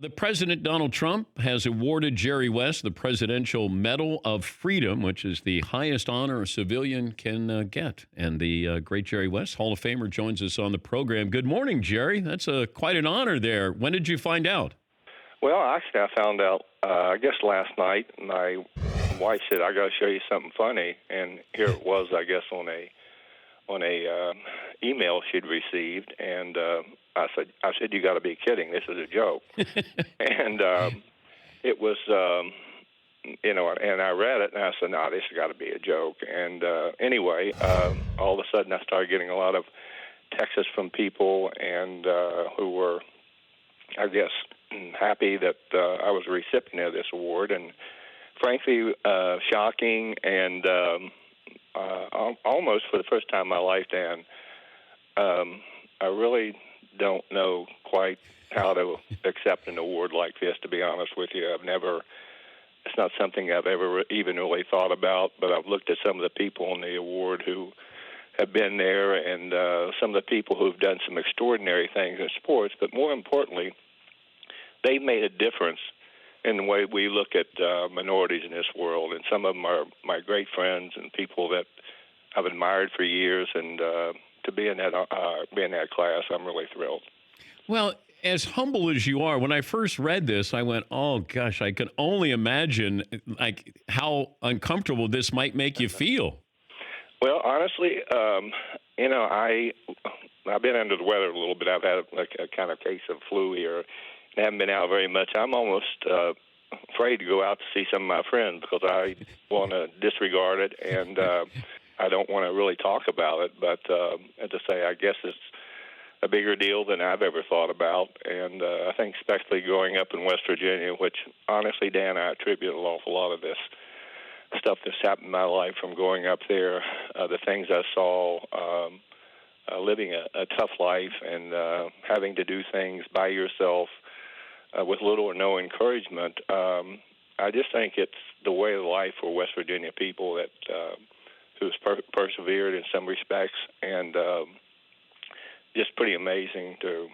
The President Donald Trump has awarded Jerry West the Presidential Medal of Freedom, which is the highest honor a civilian can get. And the great Jerry West, Hall of Famer, joins us on the program. Good morning, Jerry. That's quite an honor there. When did you find out? Well, actually, I found out, I guess, last night. My wife said, "I got to show you something funny," and here it was, I guess, on a email she'd received, and I said, "You got to be kidding! This is a joke." And it was, and I read it, and I said, "No, this has got to be a joke." And anyway, all of a sudden, I started getting a lot of texts from people, and who were, I guess, happy that I was a recipient of this award, and frankly, shocking, and almost for the first time in my life, Dan, I really don't know quite how to accept an award like this, to be honest with you. It's not something I've ever even really thought about, but I've looked at some of the people on the award who have been there, and some of the people who've done some extraordinary things in sports, but more importantly, they've made a difference in the way we look at minorities in this world, and some of them are my great friends and people that I've admired for years, and to be in that class, I'm really thrilled. Well, as humble as you are, when I first read this, I went, "Oh gosh, I can only imagine like how uncomfortable this might make you feel." Well, honestly, I've been under the weather a little bit. I've had a kind of case of flu here. I haven't been out very much. I'm almost afraid to go out to see some of my friends because I want to disregard it, and I don't want to really talk about it. But as I say, I guess it's a bigger deal than I've ever thought about. And I think especially growing up in West Virginia, which honestly, Dan, I attribute an awful lot of this stuff that's happened in my life from growing up there, the things I saw, living a tough life and having to do things by yourself, with little or no encouragement. I just think it's the way of life for West Virginia people that who's persevered in some respects, and just pretty amazing to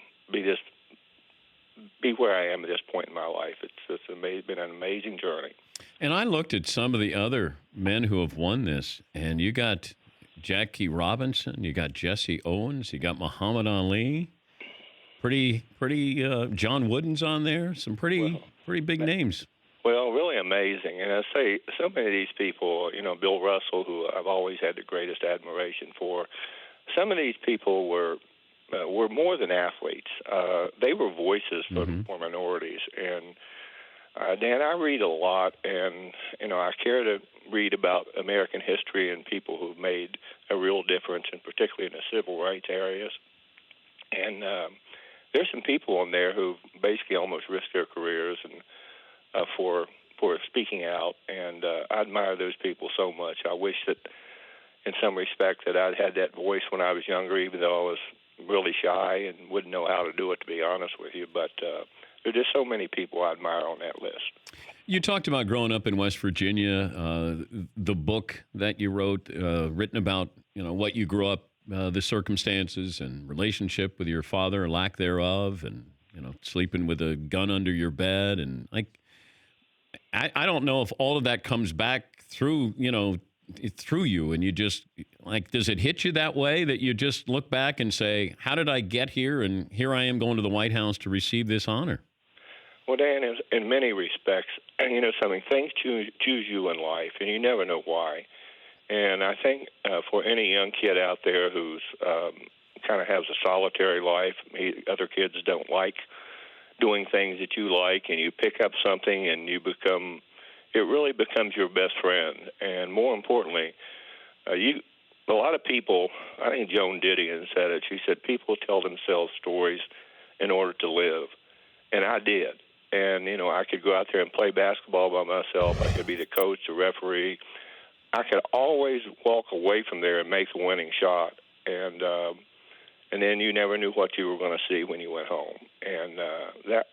be where I am at this point in my life. It's been an amazing journey. And I looked at some of the other men who have won this, and you got Jackie Robinson, you got Jesse Owens, you got Muhammad Ali. Pretty. John Wooden's on there. Some pretty big names. Well, really amazing. And I say so many of these people, Bill Russell, who I've always had the greatest admiration for. Some of these people were more than athletes. They were voices for minorities. And Dan, I read a lot, and I care to read about American history and people who've made a real difference, and particularly in the civil rights areas. And there's some people on there who've basically almost risked their careers and for speaking out, and I admire those people so much. I wish that, in some respect, that I'd had that voice when I was younger, even though I was really shy and wouldn't know how to do it, to be honest with you. But there are just so many people I admire on that list. You talked about growing up in West Virginia, the book that you wrote, written about what you grew up, the circumstances and relationship with your father, or lack thereof, and sleeping with a gun under your bed, and I don't know if all of that comes back through you, and you just does it hit you that way that you just look back and say, how did I get here, and here I am going to the White House to receive this honor? Well, Dan, in many respects, something, things choose you in life, and you never know why. And I think for any young kid out there who's kind of has a solitary life, other kids don't like doing things that you like, and you pick up something and it really becomes your best friend. And more importantly, a lot of people, I think Joan Didion said it, she said, people tell themselves stories in order to live. And I did. And, I could go out there and play basketball by myself. I could be the coach, the referee. I could always walk away from there and make the winning shot. And then you never knew what you were going to see when you went home. And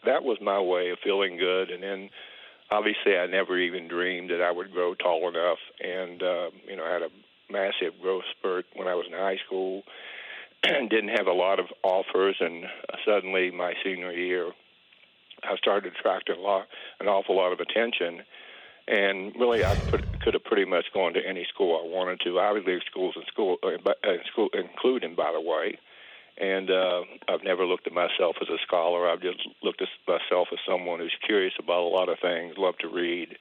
that was my way of feeling good. And then, obviously, I never even dreamed that I would grow tall enough. And, I had a massive growth spurt when I was in high school. Didn't have a lot of offers. And suddenly, my senior year, I started attracting an awful lot of attention. And really, could have pretty much gone to any school I wanted to. Ivy League schools including, by the way. And I've never looked at myself as a scholar. I've just looked at myself as someone who's curious about a lot of things, love to read,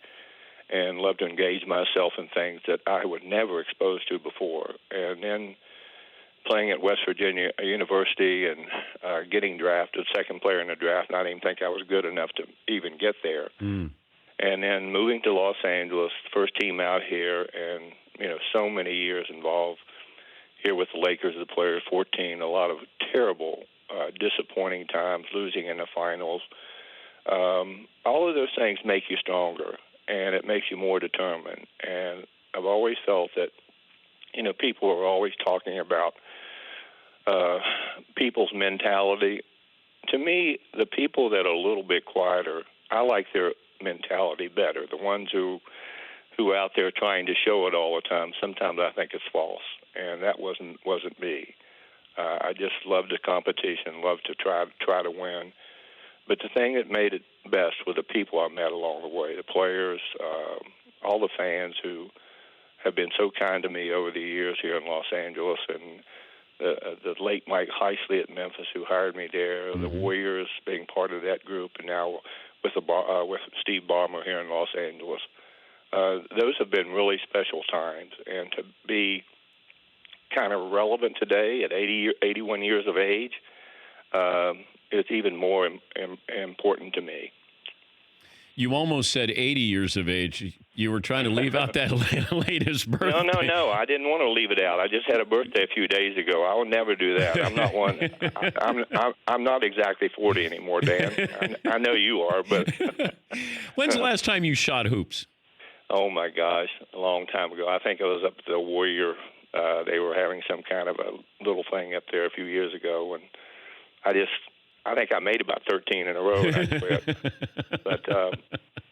and love to engage myself in things that I was never exposed to before. And then playing at West Virginia University and getting drafted, second player in the draft, and I didn't even think I was good enough to even get there. And then moving to Los Angeles, first team out here, and so many years involved here with the Lakers, the players, 14, a lot of terrible, disappointing times, losing in the finals. All of those things make you stronger, and it makes you more determined. And I've always felt that, people are always talking about people's mentality. To me, the people that are a little bit quieter, I like their mentality better. The ones who out there trying to show it all the time, sometimes I think it's false, and that wasn't me. I just loved the competition, loved to try to win. But the thing that made it best were the people I met along the way, the players, all the fans who have been so kind to me over the years here in Los Angeles, and the late Mike Heisley at Memphis who hired me there, the Warriors being part of that group, and now with Steve Ballmer here in Los Angeles. Those have been really special times, and to be kind of relevant today at 81 years of age, it's even more important to me. You almost said 80 years of age. You were trying to leave out that latest birthday. No. I didn't want to leave it out. I just had a birthday a few days ago. I would never do that. I'm not one. I'm not exactly 40 anymore, Dan. I know you are, but. When's the last time you shot hoops? Oh my gosh, a long time ago. I think it was up at the Warrior. They were having some kind of a little thing up there a few years ago, and I think I made about 13 in a row and I quit. But,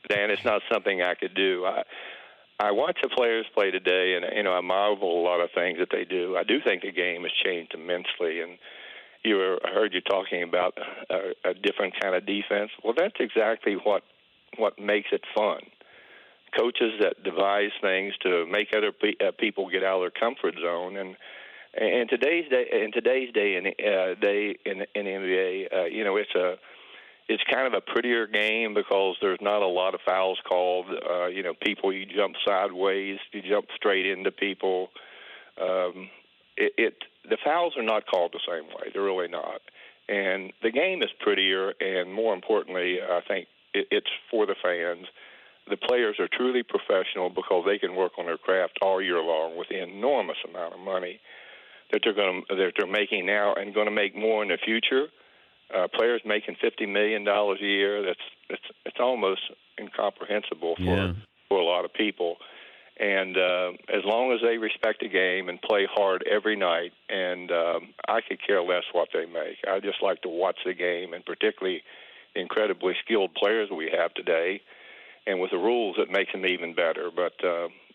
Dan, it's not something I could do. I watch the players play today, and, I marvel a lot of things that they do. I do think the game has changed immensely, and I heard you talking about a different kind of defense. Well, that's exactly what makes it fun. Coaches that devise things to make other people get out of their comfort zone, and in today's day in the NBA, it's kind of a prettier game because there's not a lot of fouls called. People, you jump sideways, you jump straight into people. The fouls are not called the same way. They're really not. And the game is prettier, and more importantly, I think it's for the fans. The players are truly professional because they can work on their craft all year long with the enormous amount of money that they're making now and going to make more in the future. Players making $50 million a year, it's almost incomprehensible for a lot of people. And as long as they respect the game and play hard every night, and I could care less what they make. I just like to watch the game, and particularly the incredibly skilled players we have today. And with the rules, it makes them even better. But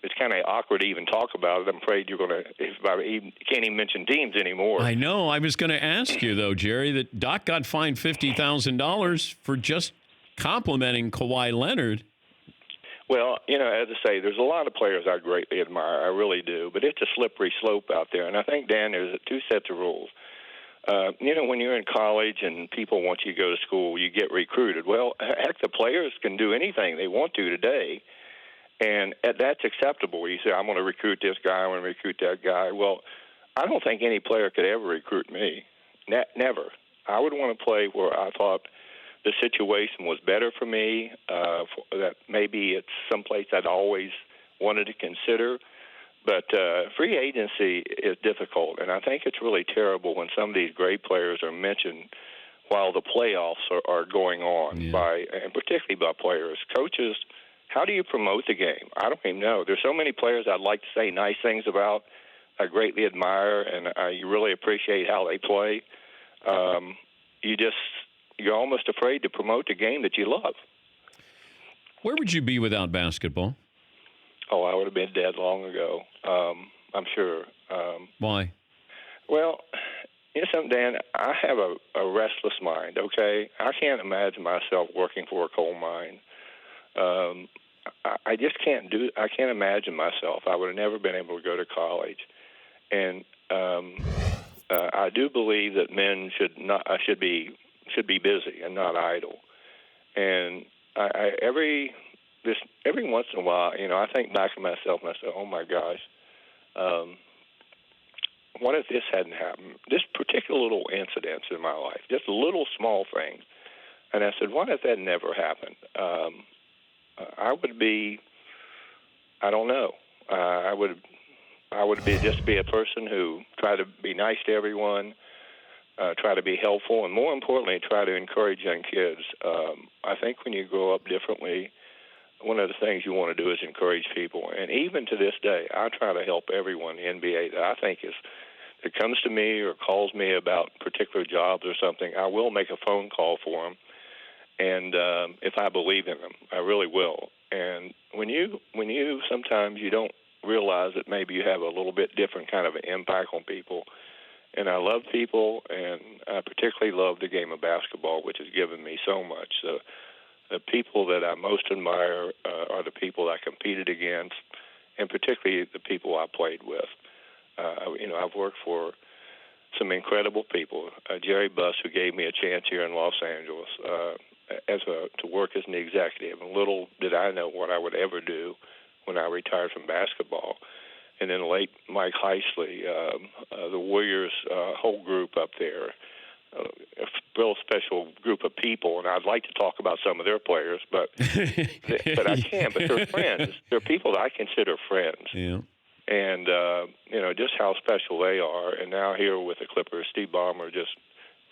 it's kind of awkward to even talk about it. I'm afraid you can't even mention teams anymore. I know. I was going to ask you, though, Jerry, that Doc got fined $50,000 for just complimenting Kawhi Leonard. Well, as I say, there's a lot of players I greatly admire. I really do. But it's a slippery slope out there. And I think, Dan, there's two sets of rules. When you're in college and people want you to go to school, you get recruited. Well, heck, the players can do anything they want to today, and that's acceptable. You say, I'm going to recruit this guy, I'm going to recruit that guy. Well, I don't think any player could ever recruit me. Never. I would want to play where I thought the situation was better for me, that maybe it's someplace I'd always wanted to consider. But free agency is difficult, and I think it's really terrible when some of these great players are mentioned while the playoffs are going on, and particularly by players. Coaches, how do you promote the game? I don't even know. There's so many players I'd like to say nice things about, I greatly admire, and I really appreciate how they play. You're almost afraid to promote the game that you love. Where would you be without basketball? Oh, I would have been dead long ago, I'm sure. Why? Well, You know something, Dan? I have a restless mind. Okay, I can't imagine myself working for a coal mine. I just can't do. I can't imagine myself. I would have never been able to go to college, and I do believe that men should be busy and not idle. And every once in a while, I think back to myself and I say, oh my gosh. What if this hadn't happened? This particular little incident in my life, just little small things. And I said, what if that never happened? I would be, I don't know. I would be a person who tried to be nice to everyone, try to be helpful, and more importantly, try to encourage young kids. I think when you grow up differently, one of the things you want to do is encourage people. And even to this day, I try to help everyone in the NBA that I think that comes to me or calls me about particular jobs or something. I will make a phone call for them, and if I believe in them, I really will. And when you sometimes you don't realize that maybe you have a little bit different kind of an impact on people. And I love people, and I particularly love the game of basketball, which has given me so much. So the people that I most admire are the people I competed against, and particularly the people I played with. I've worked for some incredible people. Jerry Buss, who gave me a chance here in Los Angeles to work as an executive. And little did I know what I would ever do when I retired from basketball. And then late Mike Heisley, the Warriors whole group up there, a real special group of people. And I'd like to talk about some of their players, but I can't. But they're friends. They're people that I consider friends. Yeah. And, just how special they are. And now here with the Clippers, Steve Ballmer, just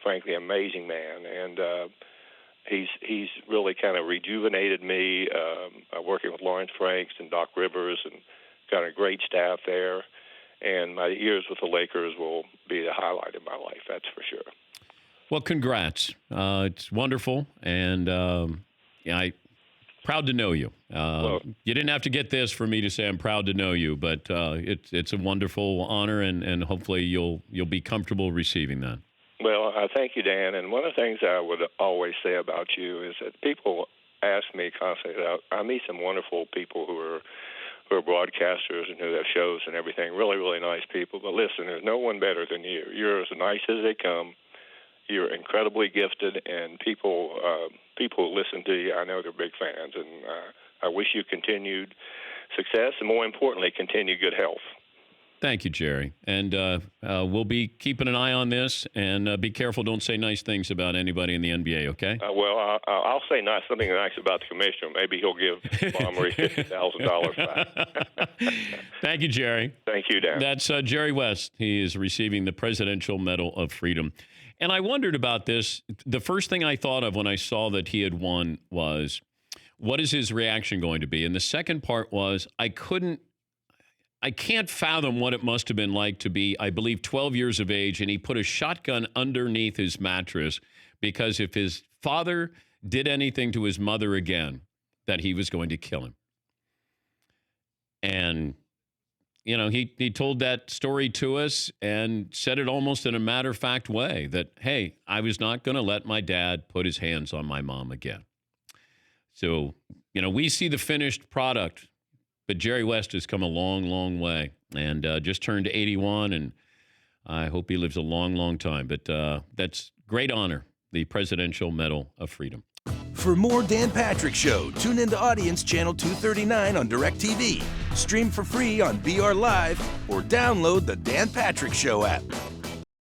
frankly amazing man. And he's really kind of rejuvenated me, working with Lawrence Franks and Doc Rivers, and got a great staff there. And my years with the Lakers will be the highlight of my life, that's for sure. Well, congrats. It's wonderful. And I'm proud to know you. You didn't have to get this for me to say I'm proud to know you, but it's a wonderful honor, and hopefully you'll be comfortable receiving that. Well, I thank you, Dan. And one of the things I would always say about you is that people ask me constantly. I meet some wonderful people who are broadcasters and who have shows and everything. Really, really nice people. But listen, there's no one better than you. You're as nice as they come. You're incredibly gifted, and people who listen to you, I know they're big fans. And I wish you continued success, and more importantly, continued good health. Thank you, Jerry. And we'll be keeping an eye on this, and be careful. Don't say nice things about anybody in the NBA, okay? I'll say something nice about the commissioner. Maybe he'll give Montgomery $50,000 back. Thank you, Jerry. Thank you, Dan. That's Jerry West. He is receiving the Presidential Medal of Freedom. And I wondered about this. The first thing I thought of when I saw that he had won was, what is his reaction going to be? And the second part was, I can't fathom what it must have been like to be, I believe, 12 years of age, and he put a shotgun underneath his mattress because if his father did anything to his mother again, that he was going to kill him. And, he told that story to us and said it almost in a matter-of-fact way that, hey, I was not going to let my dad put his hands on my mom again. So, we see the finished product. But Jerry West has come a long, long way, and just turned 81, and I hope he lives a long, long time. But that's great honor, the Presidential Medal of Freedom. For more Dan Patrick Show, tune into Audience Channel 239 on DirecTV, stream for free on BR Live, or download the Dan Patrick Show app.